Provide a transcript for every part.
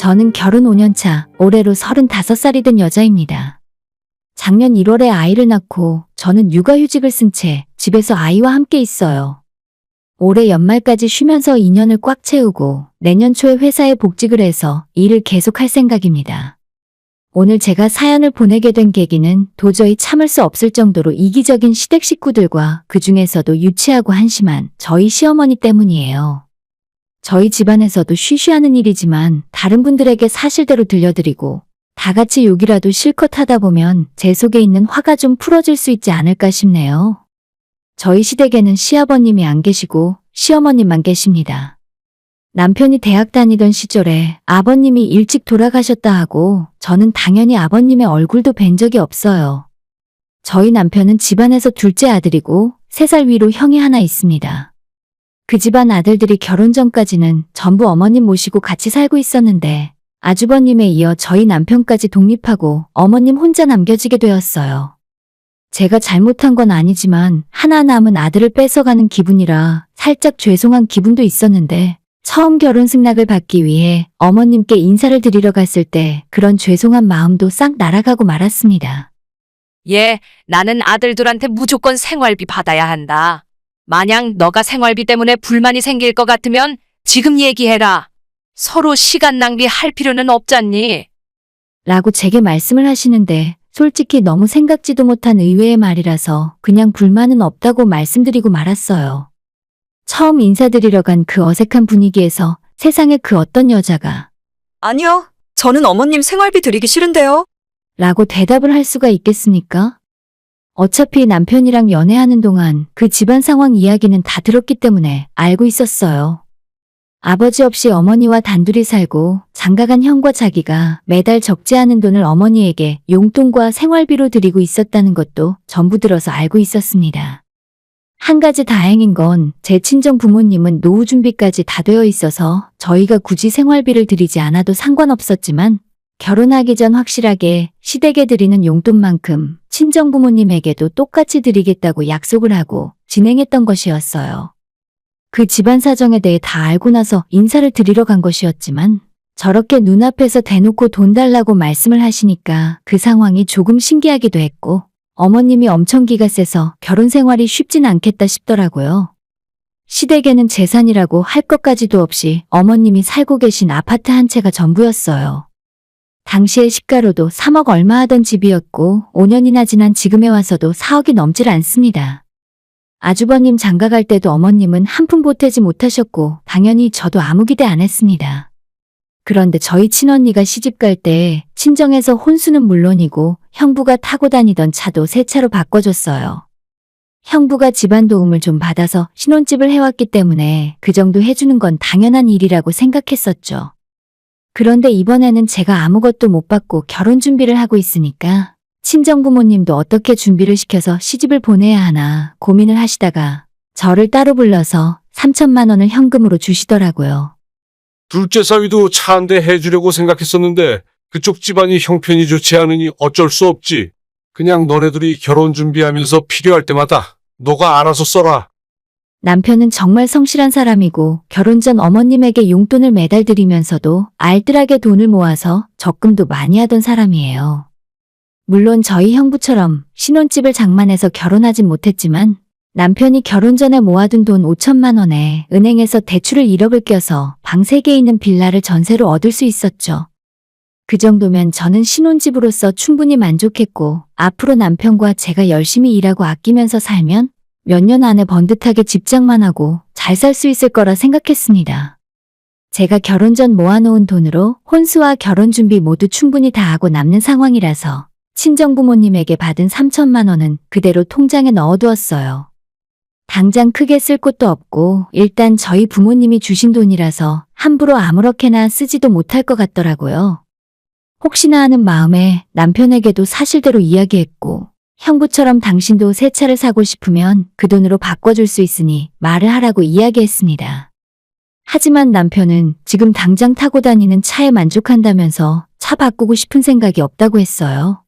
저는 결혼 5년 차, 올해로 35살이 된 여자입니다. 작년 1월에 아이를 낳고 저는 육아휴직을 쓴 채 집에서 아이와 함께 있어요. 올해 연말까지 쉬면서 2년을 꽉 채우고 내년 초에 회사에 복직을 해서 일을 계속할 생각입니다. 오늘 제가 사연을 보내게 된 계기는 도저히 참을 수 없을 정도로 이기적인 시댁 식구들과 그 중에서도 유치하고 한심한 저희 시어머니 때문이에요. 저희 집안에서도 쉬쉬하는 일이지만 다른 분들에게 사실대로 들려드리고 다 같이 욕이라도 실컷 하다 보면 제 속에 있는 화가 좀 풀어질 수 있지 않을까 싶네요. 저희 시댁에는 시아버님이 안 계시고 시어머님만 계십니다. 남편이 대학 다니던 시절에 아버님이 일찍 돌아가셨다 하고 저는 당연히 아버님의 얼굴도 뵌 적이 없어요. 저희 남편은 집안에서 둘째 아들이고 3살 위로 형이 하나 있습니다. 그 집안 아들들이 결혼 전까지는 전부 어머님 모시고 같이 살고 있었는데 아주버님에 이어 저희 남편까지 독립하고 어머님 혼자 남겨지게 되었어요. 제가 잘못한 건 아니지만 하나 남은 아들을 뺏어가는 기분이라 살짝 죄송한 기분도 있었는데 처음 결혼 승낙을 받기 위해 어머님께 인사를 드리러 갔을 때 그런 죄송한 마음도 싹 날아가고 말았습니다. 나는 아들들한테 무조건 생활비 받아야 한다. 만약 너가 생활비 때문에 불만이 생길 것 같으면 지금 얘기해라. 서로 시간 낭비할 필요는 없잖니. 라고 제게 말씀을 하시는데 솔직히 너무 생각지도 못한 의외의 말이라서 그냥 불만은 없다고 말씀드리고 말았어요. 처음 인사드리러 간 그 어색한 분위기에서 세상에 그 어떤 여자가 아니요. 저는 어머님 생활비 드리기 싫은데요. 라고 대답을 할 수가 있겠습니까? 어차피 남편이랑 연애하는 동안 그 집안 상황 이야기는 다 들었기 때문에 알고 있었어요. 아버지 없이 어머니와 단둘이 살고 장가간 형과 자기가 매달 적지 않은 돈을 어머니에게 용돈과 생활비로 드리고 있었다는 것도 전부 들어서 알고 있었습니다. 한 가지 다행인 건 제 친정 부모님은 노후 준비까지 다 되어 있어서 저희가 굳이 생활비를 드리지 않아도 상관없었지만 결혼하기 전 확실하게 시댁에 드리는 용돈만큼 친정 부모님에게도 똑같이 드리겠다고 약속을 하고 진행했던 것이었어요. 그 집안 사정에 대해 다 알고 나서 인사를 드리러 간 것이었지만 저렇게 눈앞에서 대놓고 돈 달라고 말씀을 하시니까 그 상황이 조금 신기하기도 했고 어머님이 엄청 기가 세서 결혼 생활이 쉽진 않겠다 싶더라고요. 시댁에는 재산이라고 할 것까지도 없이 어머님이 살고 계신 아파트 한 채가 전부였어요. 당시의 시가로도 3억 얼마 하던 집이었고 5년이나 지난 지금에 와서도 4억이 넘질 않습니다. 아주버님 장가갈 때도 어머님은 한 푼 보태지 못하셨고 당연히 저도 아무 기대 안 했습니다. 그런데 저희 친언니가 시집갈 때 친정에서 혼수는 물론이고 형부가 타고 다니던 차도 새 차로 바꿔줬어요. 형부가 집안 도움을 좀 받아서 신혼집을 해왔기 때문에 그 정도 해주는 건 당연한 일이라고 생각했었죠. 그런데 이번에는 제가 아무것도 못 받고 결혼 준비를 하고 있으니까 친정 부모님도 어떻게 준비를 시켜서 시집을 보내야 하나 고민을 하시다가 저를 따로 불러서 3천만 원을 현금으로 주시더라고요. 둘째 사위도 차 한 대 해주려고 생각했었는데 그쪽 집안이 형편이 좋지 않으니 어쩔 수 없지. 그냥 너네들이 결혼 준비하면서 필요할 때마다 너가 알아서 써라. 남편은 정말 성실한 사람이고 결혼 전 어머님에게 용돈을 매달 드리면서도 알뜰하게 돈을 모아서 적금도 많이 하던 사람이에요. 물론 저희 형부처럼 신혼집을 장만해서 결혼하진 못했지만 남편이 결혼 전에 모아둔 돈 5천만 원에 은행에서 대출을 1억을 껴서 방 3개 있는 빌라를 전세로 얻을 수 있었죠. 그 정도면 저는 신혼집으로서 충분히 만족했고 앞으로 남편과 제가 열심히 일하고 아끼면서 살면 몇 년 안에 번듯하게 집장만 하고 잘 살 수 있을 거라 생각했습니다. 제가 결혼 전 모아놓은 돈으로 혼수와 결혼 준비 모두 충분히 다 하고 남는 상황이라서 친정 부모님에게 받은 3천만 원은 그대로 통장에 넣어두었어요. 당장 크게 쓸 곳도 없고 일단 저희 부모님이 주신 돈이라서 함부로 아무렇게나 쓰지도 못할 것 같더라고요. 혹시나 하는 마음에 남편에게도 사실대로 이야기했고 형부처럼 당신도 새 차를 사고 싶으면 그 돈으로 바꿔줄 수 있으니 말을 하라고 이야기했습니다. 하지만 남편은 지금 당장 타고 다니는 차에 만족한다면서 차 바꾸고 싶은 생각이 없다고 했어요.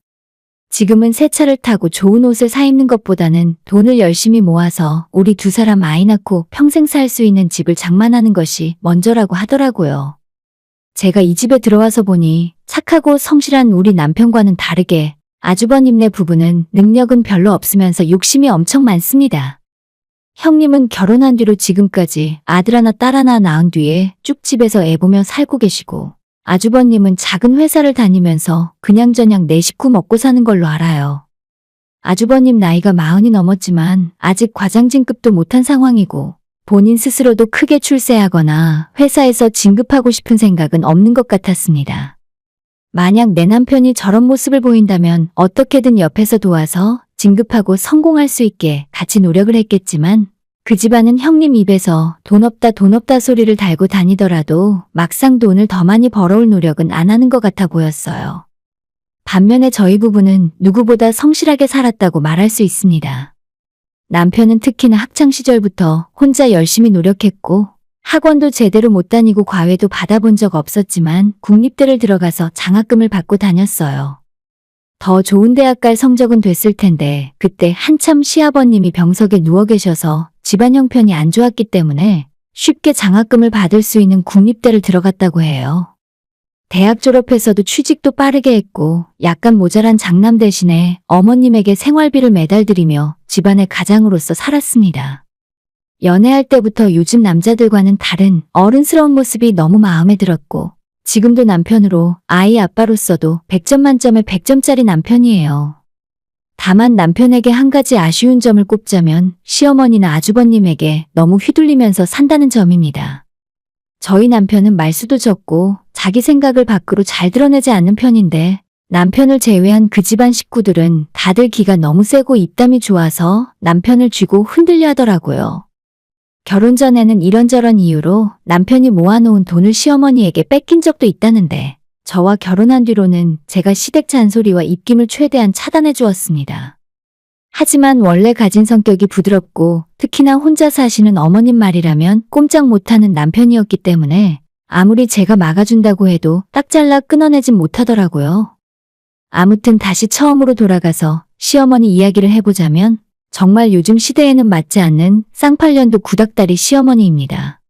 지금은 새 차를 타고 좋은 옷을 사 입는 것보다는 돈을 열심히 모아서 우리 2사람 아이 낳고 평생 살 수 있는 집을 장만하는 것이 먼저라고 하더라고요. 제가 이 집에 들어와서 보니 착하고 성실한 우리 남편과는 다르게 아주버님네 부부는 능력은 별로 없으면서 욕심이 엄청 많습니다. 형님은 결혼한 뒤로 지금까지 아들 하나 딸 하나 낳은 뒤에 쭉 집에서 애 보며 살고 계시고, 아주버님은 작은 회사를 다니면서 그냥저냥 내 식구 먹고 사는 걸로 알아요. 아주버님 나이가 40이 넘었지만 아직 과장진급도 못한 상황이고, 본인 스스로도 크게 출세하거나 회사에서 진급하고 싶은 생각은 없는 것 같았습니다. 만약 내 남편이 저런 모습을 보인다면 어떻게든 옆에서 도와서 진급하고 성공할 수 있게 같이 노력을 했겠지만, 그 집안은 형님 입에서 돈 없다 소리를 달고 다니더라도 막상 돈을 더 많이 벌어올 노력은 안 하는 것 같아 보였어요. 반면에 저희 부부는 누구보다 성실하게 살았다고 말할 수 있습니다. 남편은 특히나 학창시절부터 혼자 열심히 노력했고, 학원도 제대로 못 다니고 과외도 받아본 적 없었지만 국립대를 들어가서 장학금을 받고 다녔어요. 더 좋은 대학 갈 성적은 됐을 텐데 그때 한참 시아버님이 병석에 누워 계셔서 집안 형편이 안 좋았기 때문에 쉽게 장학금을 받을 수 있는 국립대를 들어갔다고 해요. 대학 졸업해서도 취직도 빠르게 했고 약간 모자란 장남 대신에 어머님에게 생활비를 매달 드리며 집안의 가장으로서 살았습니다. 연애할 때부터 요즘 남자들과는 다른 어른스러운 모습이 너무 마음에 들었고, 지금도 남편으로 아이 아빠로서도 100점 만점에 100점짜리 남편이에요. 다만 남편에게 한 가지 아쉬운 점을 꼽자면 시어머니나 아주버님에게 너무 휘둘리면서 산다는 점입니다. 저희 남편은 말수도 적고 자기 생각을 밖으로 잘 드러내지 않는 편인데, 남편을 제외한 그 집안 식구들은 다들 기가 너무 세고 입담이 좋아서 남편을 쥐고 흔들려 하더라고요. 결혼 전에는 이런저런 이유로 남편이 모아놓은 돈을 시어머니에게 뺏긴 적도 있다는데, 저와 결혼한 뒤로는 제가 시댁 잔소리와 입김을 최대한 차단해 주었습니다. 하지만 원래 가진 성격이 부드럽고 특히나 혼자 사시는 어머님 말이라면 꼼짝 못하는 남편이었기 때문에 아무리 제가 막아준다고 해도 딱 잘라 끊어내진 못하더라고요. 아무튼 다시 처음으로 돌아가서 시어머니 이야기를 해보자면, 정말 요즘 시대에는 맞지 않는 쌍팔년도 구닥다리 시어머니입니다.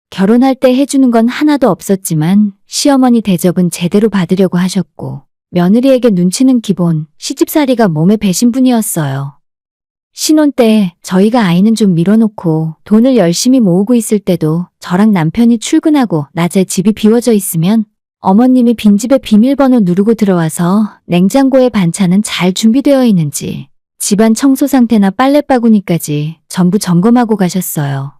결혼할 때 해주는 건 하나도 없었지만 시어머니 대접은 제대로 받으려고 하셨고, 며느리에게 눈치는 기본, 시집살이가 몸에 배신 분이었어요. 신혼 때 저희가 아이는 좀 밀어놓고 돈을 열심히 모으고 있을 때도 저랑 남편이 출근하고 낮에 집이 비워져 있으면 어머님이 빈집에 비밀번호 누르고 들어와서 냉장고에 반찬은 잘 준비되어 있는지, 집안 청소 상태나 빨래바구니까지 전부 점검하고 가셨어요.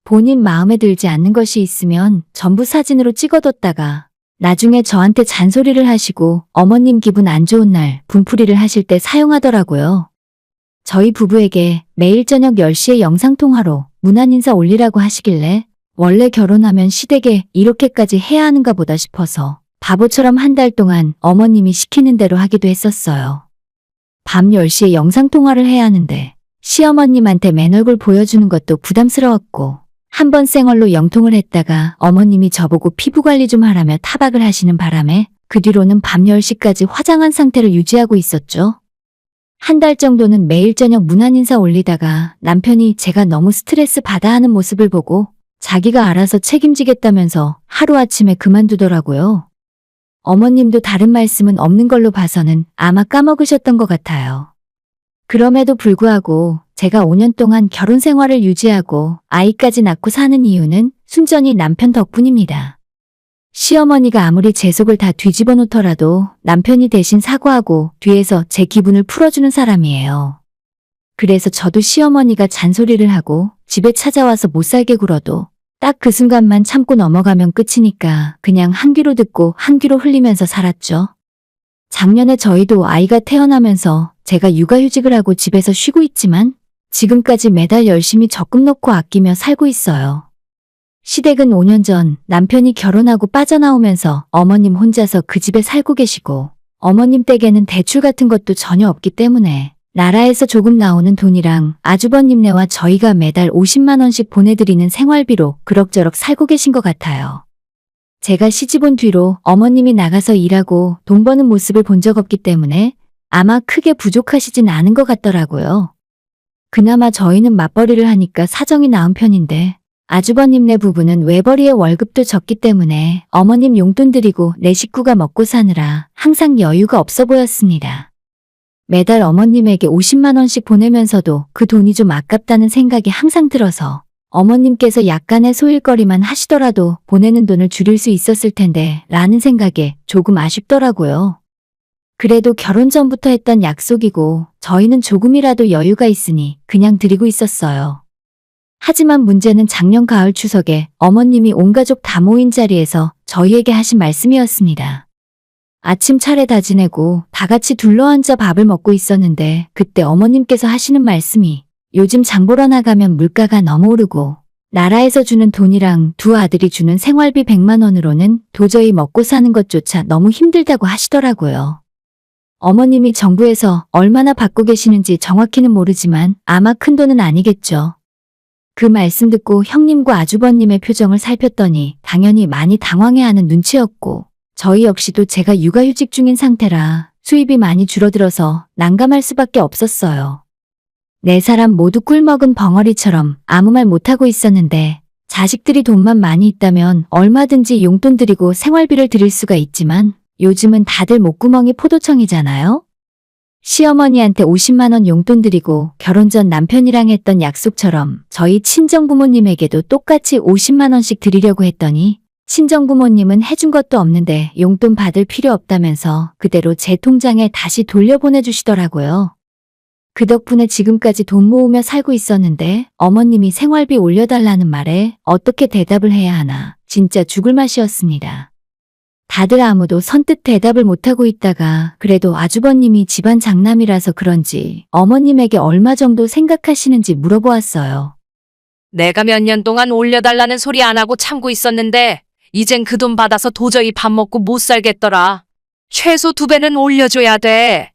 본인 마음에 들지 않는 것이 있으면 전부 사진으로 찍어뒀다가 나중에 저한테 잔소리를 하시고 어머님 기분 안 좋은 날 분풀이를 하실 때 사용하더라고요. 저희 부부에게 매일 저녁 10시에 영상통화로 문안인사 올리라고 하시길래 원래 결혼하면 시댁에 이렇게까지 해야 하는가 보다 싶어서 바보처럼 한 달 동안 어머님이 시키는 대로 하기도 했었어요. 밤 10시에 영상통화를 해야 하는데 시어머님한테 맨얼굴 보여주는 것도 부담스러웠고, 한 번 생얼로 영통을 했다가 어머님이 저보고 피부관리 좀 하라며 타박을 하시는 바람에 그 뒤로는 밤 10시까지 화장한 상태를 유지하고 있었죠. 한 달 정도는 매일 저녁 문안인사 올리다가 남편이 제가 너무 스트레스 받아 하는 모습을 보고 자기가 알아서 책임지겠다면서 하루아침에 그만두더라고요. 어머님도 다른 말씀은 없는 걸로 봐서는 아마 까먹으셨던 것 같아요. 그럼에도 불구하고 제가 5년 동안 결혼 생활을 유지하고 아이까지 낳고 사는 이유는 순전히 남편 덕분입니다. 시어머니가 아무리 제 속을 다 뒤집어 놓더라도 남편이 대신 사과하고 뒤에서 제 기분을 풀어주는 사람이에요. 그래서 저도 시어머니가 잔소리를 하고 집에 찾아와서 못살게 굴어도 딱 그 순간만 참고 넘어가면 끝이니까 그냥 한 귀로 듣고 한 귀로 흘리면서 살았죠. 작년에 저희도 아이가 태어나면서 제가 육아휴직을 하고 집에서 쉬고 있지만 지금까지 매달 열심히 적금 넣고 아끼며 살고 있어요. 시댁은 5년 전 남편이 결혼하고 빠져나오면서 어머님 혼자서 그 집에 살고 계시고, 어머님 댁에는 대출 같은 것도 전혀 없기 때문에 나라에서 조금 나오는 돈이랑 아주버님네와 저희가 매달 50만 원씩 보내드리는 생활비로 그럭저럭 살고 계신 것 같아요. 제가 시집 온 뒤로 어머님이 나가서 일하고 돈 버는 모습을 본 적 없기 때문에 아마 크게 부족하시진 않은 것 같더라고요. 그나마 저희는 맞벌이를 하니까 사정이 나은 편인데 아주버님네 부부는 외벌이의 월급도 적기 때문에 어머님 용돈 드리고 내 식구가 먹고 사느라 항상 여유가 없어 보였습니다. 매달 어머님에게 50만 원씩 보내면서도 그 돈이 좀 아깝다는 생각이 항상 들어서 어머님께서 약간의 소일거리만 하시더라도 보내는 돈을 줄일 수 있었을 텐데 라는 생각에 조금 아쉽더라고요. 그래도 결혼 전부터 했던 약속이고 저희는 조금이라도 여유가 있으니 그냥 드리고 있었어요. 하지만 문제는 작년 가을 추석에 어머님이 온 가족 다 모인 자리에서 저희에게 하신 말씀이었습니다. 아침 차례 다 지내고 다 같이 둘러앉아 밥을 먹고 있었는데 그때 어머님께서 하시는 말씀이 요즘 장 보러 나가면 물가가 너무 오르고 나라에서 주는 돈이랑 두 아들이 주는 생활비 100만 원으로는 도저히 먹고 사는 것조차 너무 힘들다고 하시더라고요. 어머님이 정부에서 얼마나 받고 계시는지 정확히는 모르지만 아마 큰 돈은 아니겠죠. 그 말씀 듣고 형님과 아주버님의 표정을 살폈더니 당연히 많이 당황해하는 눈치였고 저희 역시도 제가 육아휴직 중인 상태라 수입이 많이 줄어들어서 난감할 수밖에 없었어요. 네 사람 모두 꿀먹은 벙어리처럼 아무 말 못하고 있었는데 자식들이 돈만 많이 있다면 얼마든지 용돈 드리고 생활비를 드릴 수가 있지만 요즘은 다들 목구멍이 포도청이잖아요. 시어머니한테 50만 원 용돈 드리고 결혼 전 남편이랑 했던 약속처럼 저희 친정부모님에게도 똑같이 50만 원씩 드리려고 했더니 친정부모님은 해준 것도 없는데 용돈 받을 필요 없다면서 그대로 제 통장에 다시 돌려보내주시더라고요. 그 덕분에 지금까지 돈 모으며 살고 있었는데 어머님이 생활비 올려달라는 말에 어떻게 대답을 해야 하나 진짜 죽을 맛이었습니다. 다들 아무도 선뜻 대답을 못하고 있다가 그래도 아주버님이 집안 장남이라서 그런지 어머님에게 얼마 정도 생각하시는지 물어보았어요. 내가 몇 년 동안 올려달라는 소리 안 하고 참고 있었는데 이젠 그 돈 받아서 도저히 밥 먹고 못 살겠더라. 최소 2배는 올려줘야 돼.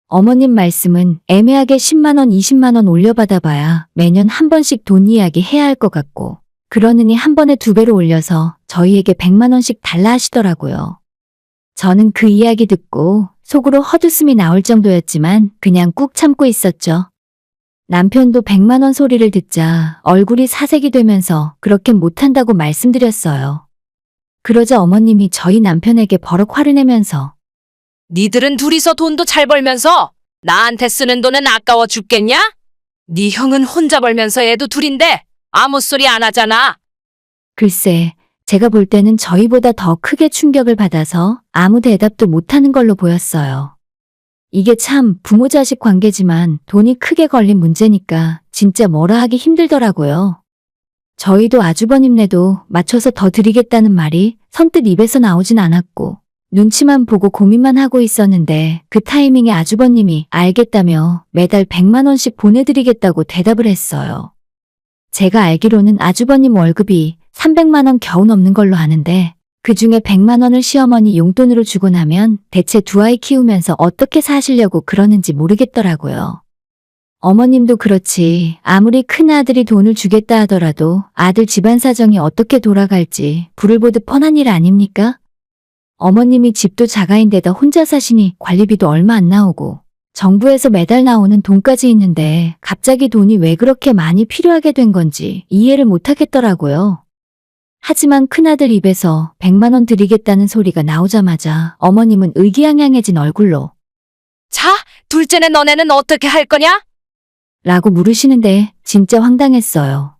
어머님 말씀은 애매하게 10만 원, 20만 원 올려받아봐야 매년 한 번씩 돈 이야기 해야 할 것 같고 그러느니 한 번에 2배로 올려서 저희에게 100만 원씩 달라 하시더라고요. 저는 그 이야기 듣고 속으로 헛웃음이 나올 정도였지만 그냥 꾹 참고 있었죠. 남편도 100만 원 소리를 듣자 얼굴이 사색이 되면서 그렇게 못한다고 말씀드렸어요. 그러자 어머님이 저희 남편에게 버럭 화를 내면서 니들은 둘이서 돈도 잘 벌면서 나한테 쓰는 돈은 아까워 죽겠냐? 네 형은 혼자 벌면서 애도 둘인데 아무 소리 안 하잖아. 글쎄, 제가 볼 때는 저희보다 더 크게 충격을 받아서 아무 대답도 못하는 걸로 보였어요. 이게 참 부모 자식 관계지만 돈이 크게 걸린 문제니까 진짜 뭐라 하기 힘들더라고요. 저희도 아주버님네도 맞춰서 더 드리겠다는 말이 선뜻 입에서 나오진 않았고 눈치만 보고 고민만 하고 있었는데 그 타이밍에 아주버님이 알겠다며 매달 100만 원씩 보내드리겠다고 대답을 했어요. 제가 알기로는 아주버님 월급이 300만 원 겨우 넘는 걸로 아는데 그중에 100만 원을 시어머니 용돈으로 주고 나면 대체 두 아이 키우면서 어떻게 사시려고 그러는지 모르겠더라고요. 어머님도 그렇지 아무리 큰아들이 돈을 주겠다 하더라도 아들 집안 사정이 어떻게 돌아갈지 불을 보듯 뻔한 일 아닙니까? 어머님이 집도 자가인데다 혼자 사시니 관리비도 얼마 안 나오고 정부에서 매달 나오는 돈까지 있는데 갑자기 돈이 왜 그렇게 많이 필요하게 된 건지 이해를 못하겠더라고요. 하지만 큰아들 입에서 100만 원 드리겠다는 소리가 나오자마자 어머님은 의기양양해진 얼굴로 자, 둘째는 너네는 어떻게 할 거냐? 라고 물으시는데 진짜 황당했어요.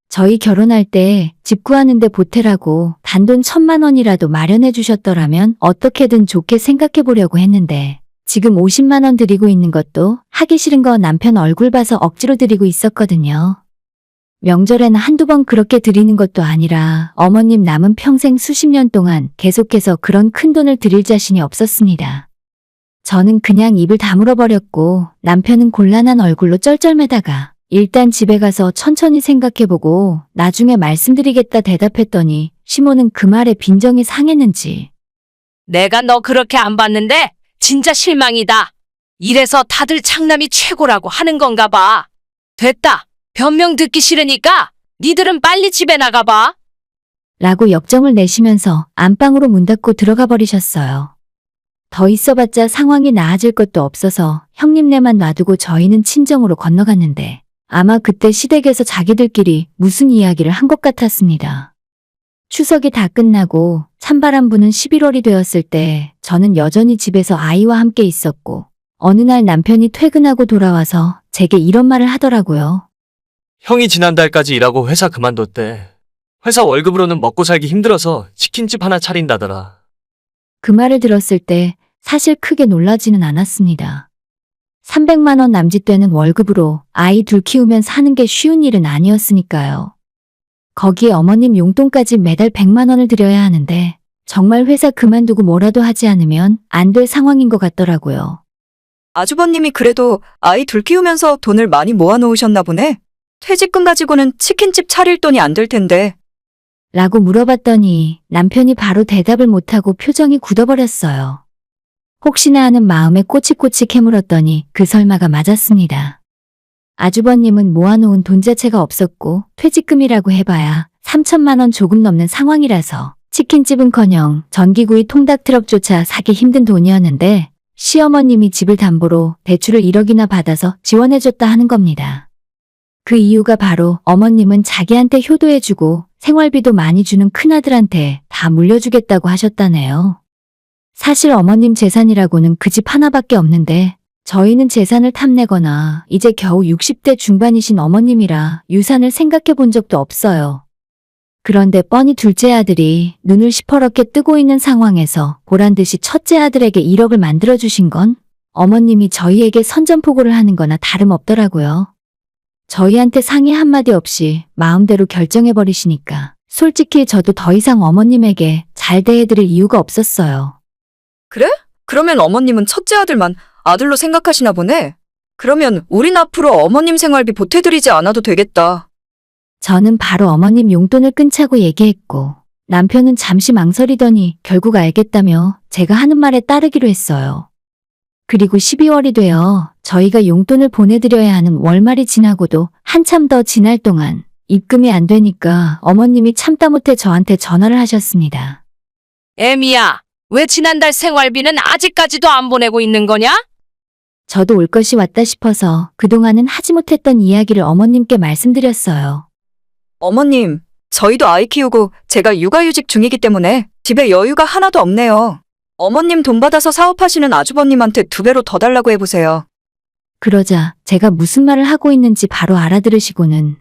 저희 결혼할 때 집 구하는데 보태라고 단돈 1,000만 원이라도 마련해 주셨더라면 어떻게든 좋게 생각해 보려고 했는데 지금 50만 원 드리고 있는 것도 하기 싫은 거 남편 얼굴 봐서 억지로 드리고 있었거든요. 명절에는 한두 번 그렇게 드리는 것도 아니라 어머님 남은 평생 수십 년 동안 계속해서 그런 큰 돈을 드릴 자신이 없었습니다. 저는 그냥 입을 다물어 버렸고 남편은 곤란한 얼굴로 쩔쩔매다가 일단 집에 가서 천천히 생각해보고 나중에 말씀드리겠다 대답했더니 시모는 그 말에 빈정이 상했는지 내가 너 그렇게 안 봤는데 진짜 실망이다. 이래서 다들 창남이 최고라고 하는 건가 봐. 됐다. 변명 듣기 싫으니까 니들은 빨리 집에 나가봐. 라고 역정을 내시면서 안방으로 문 닫고 들어가 버리셨어요. 더 있어봤자 상황이 나아질 것도 없어서 형님네만 놔두고 저희는 친정으로 건너갔는데 아마 그때 시댁에서 자기들끼리 무슨 이야기를 한 것 같았습니다. 추석이 다 끝나고 찬바람 부는 11월이 되었을 때 저는 여전히 집에서 아이와 함께 있었고 어느 날 남편이 퇴근하고 돌아와서 제게 이런 말을 하더라고요. 형이 지난달까지 일하고 회사 그만뒀대. 회사 월급으로는 먹고 살기 힘들어서 치킨집 하나 차린다더라. 그 말을 들었을 때 사실 크게 놀라지는 않았습니다. 300만 원 남짓 되는 월급으로 아이 둘 키우면 사는 게 쉬운 일은 아니었으니까요. 거기에 어머님 용돈까지 매달 100만 원을 드려야 하는데 정말 회사 그만두고 뭐라도 하지 않으면 안 될 상황인 것 같더라고요. 아주버님이 그래도 아이 둘 키우면서 돈을 많이 모아놓으셨나 보네. 퇴직금 가지고는 치킨집 차릴 돈이 안 될 텐데. 라고 물어봤더니 남편이 바로 대답을 못하고 표정이 굳어버렸어요. 혹시나 하는 마음에 꼬치꼬치 캐물었더니 그 설마가 맞았습니다. 아주버님은 모아놓은 돈 자체가 없었고 퇴직금이라고 해봐야 3천만 원 조금 넘는 상황이라서 치킨집은커녕 전기구이 통닭트럭조차 사기 힘든 돈이었는데 시어머님이 집을 담보로 대출을 1억이나 받아서 지원해줬다 하는 겁니다. 그 이유가 바로 어머님은 자기한테 효도해주고 생활비도 많이 주는 큰아들한테 다 물려주겠다고 하셨다네요. 사실 어머님 재산이라고는 그 집 하나밖에 없는데 저희는 재산을 탐내거나 이제 겨우 60대 중반이신 어머님이라 유산을 생각해 본 적도 없어요. 그런데 뻔히 둘째 아들이 눈을 시퍼렇게 뜨고 있는 상황에서 보란듯이 첫째 아들에게 1억을 만들어주신 건 어머님이 저희에게 선전포고를 하는 거나 다름없더라고요. 저희한테 상의 한마디 없이 마음대로 결정해버리시니까 솔직히 저도 더 이상 어머님에게 잘 대해드릴 이유가 없었어요. 그래? 그러면 어머님은 첫째 아들만 아들로 생각하시나 보네. 그러면 우린 앞으로 어머님 생활비 보태드리지 않아도 되겠다. 저는 바로 어머님 용돈을 끊자고 얘기했고 남편은 잠시 망설이더니 결국 알겠다며 제가 하는 말에 따르기로 했어요. 그리고 12월이 되어 저희가 용돈을 보내드려야 하는 월말이 지나고도 한참 더 지날 동안 입금이 안 되니까 어머님이 참다 못해 저한테 전화를 하셨습니다. 애미야, 왜 지난달 생활비는 아직까지도 안 보내고 있는 거냐? 저도 올 것이 왔다 싶어서 그동안은 하지 못했던 이야기를 어머님께 말씀드렸어요. 어머님, 저희도 아이 키우고 제가 육아휴직 중이기 때문에 집에 여유가 하나도 없네요. 어머님 돈 받아서 사업하시는 아주버님한테 2배로 더 달라고 해보세요. 그러자 제가 무슨 말을 하고 있는지 바로 알아들으시고는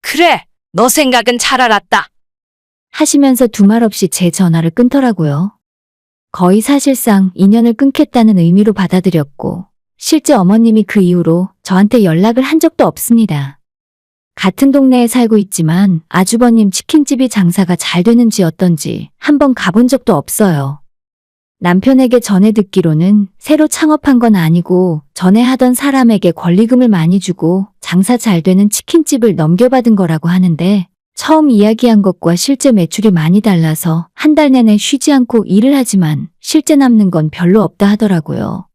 그래, 너 생각은 잘 알았다. 하시면서 두 말 없이 제 전화를 끊더라고요. 거의 사실상 인연을 끊겠다는 의미로 받아들였고 실제 어머님이 그 이후로 저한테 연락을 한 적도 없습니다. 같은 동네에 살고 있지만 아주버님 치킨집이 장사가 잘 되는지 어떤지 한번 가본 적도 없어요. 남편에게 전해 듣기로는 새로 창업한 건 아니고 전에 하던 사람에게 권리금을 많이 주고 장사 잘 되는 치킨집을 넘겨받은 거라고 하는데 처음 이야기한 것과 실제 매출이 많이 달라서 한 달 내내 쉬지 않고 일을 하지만 실제 남는 건 별로 없다 하더라고요.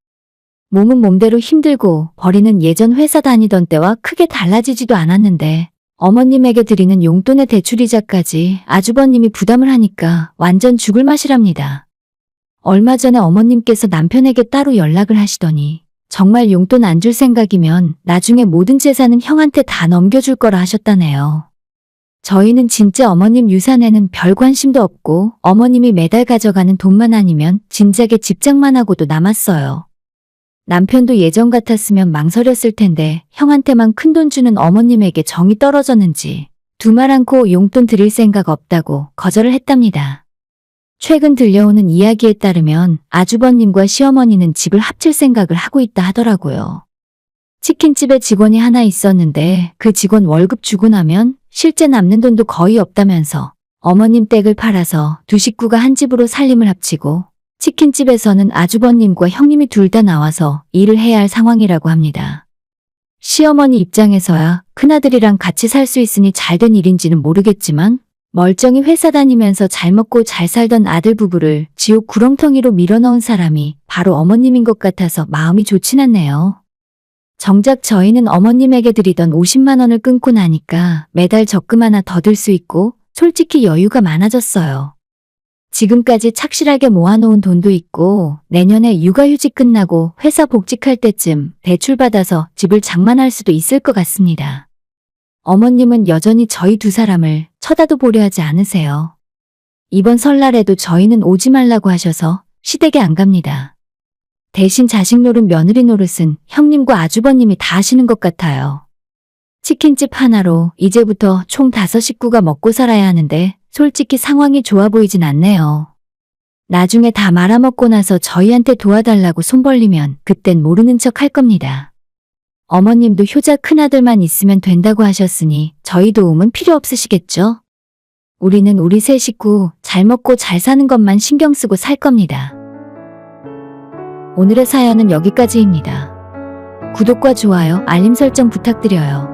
몸은 몸대로 힘들고 벌이는 예전 회사 다니던 때와 크게 달라지지도 않았는데 어머님에게 드리는 용돈의 대출이자까지 아주버님이 부담을 하니까 완전 죽을 맛이랍니다. 얼마 전에 어머님께서 남편에게 따로 연락을 하시더니 정말 용돈 안 줄 생각이면 나중에 모든 재산은 형한테 다 넘겨줄 거라 하셨다네요. 저희는 진짜 어머님 유산에는 별 관심도 없고 어머님이 매달 가져가는 돈만 아니면 진작에 집장만 하고도 남았어요. 남편도 예전 같았으면 망설였을 텐데 형한테만 큰돈 주는 어머님에게 정이 떨어졌는지 두 말 않고 용돈 드릴 생각 없다고 거절을 했답니다. 최근 들려오는 이야기에 따르면 아주버님과 시어머니는 집을 합칠 생각을 하고 있다 하더라고요. 치킨집에 직원이 하나 있었는데 그 직원 월급 주고 나면 실제 남는 돈도 거의 없다면서 어머님 댁을 팔아서 두 식구가 한 집으로 살림을 합치고 치킨집에서는 아주버님과 형님이 둘 다 나와서 일을 해야 할 상황이라고 합니다. 시어머니 입장에서야 큰아들이랑 같이 살 수 있으니 잘된 일인지는 모르겠지만 멀쩡히 회사 다니면서 잘 먹고 잘 살던 아들 부부를 지옥 구렁텅이로 밀어넣은 사람이 바로 어머님인 것 같아서 마음이 좋진 않네요. 정작 저희는 어머님에게 드리던 50만 원을 끊고 나니까 매달 적금 하나 더 들 수 있고 솔직히 여유가 많아졌어요. 지금까지 착실하게 모아놓은 돈도 있고 내년에 육아휴직 끝나고 회사 복직할 때쯤 대출받아서 집을 장만할 수도 있을 것 같습니다. 어머님은 여전히 저희 두 사람을 쳐다도 보려 하지 않으세요. 이번 설날에도 저희는 오지 말라고 하셔서 시댁에 안 갑니다. 대신 자식 노릇 며느리 노릇은 형님과 아주버님이 다 하시는 것 같아요. 치킨집 하나로 이제부터 총 5식구가 먹고 살아야 하는데 솔직히 상황이 좋아 보이진 않네요. 나중에 다 말아먹고 나서 저희한테 도와달라고 손 벌리면 그땐 모르는 척 할 겁니다. 어머님도 효자 큰아들만 있으면 된다고 하셨으니 저희 도움은 필요 없으시겠죠? 우리는 우리 세 식구 잘 먹고 잘 사는 것만 신경 쓰고 살 겁니다. 오늘의 사연은 여기까지입니다. 구독과 좋아요, 알림 설정 부탁드려요.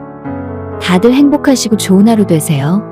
다들 행복하시고 좋은 하루 되세요.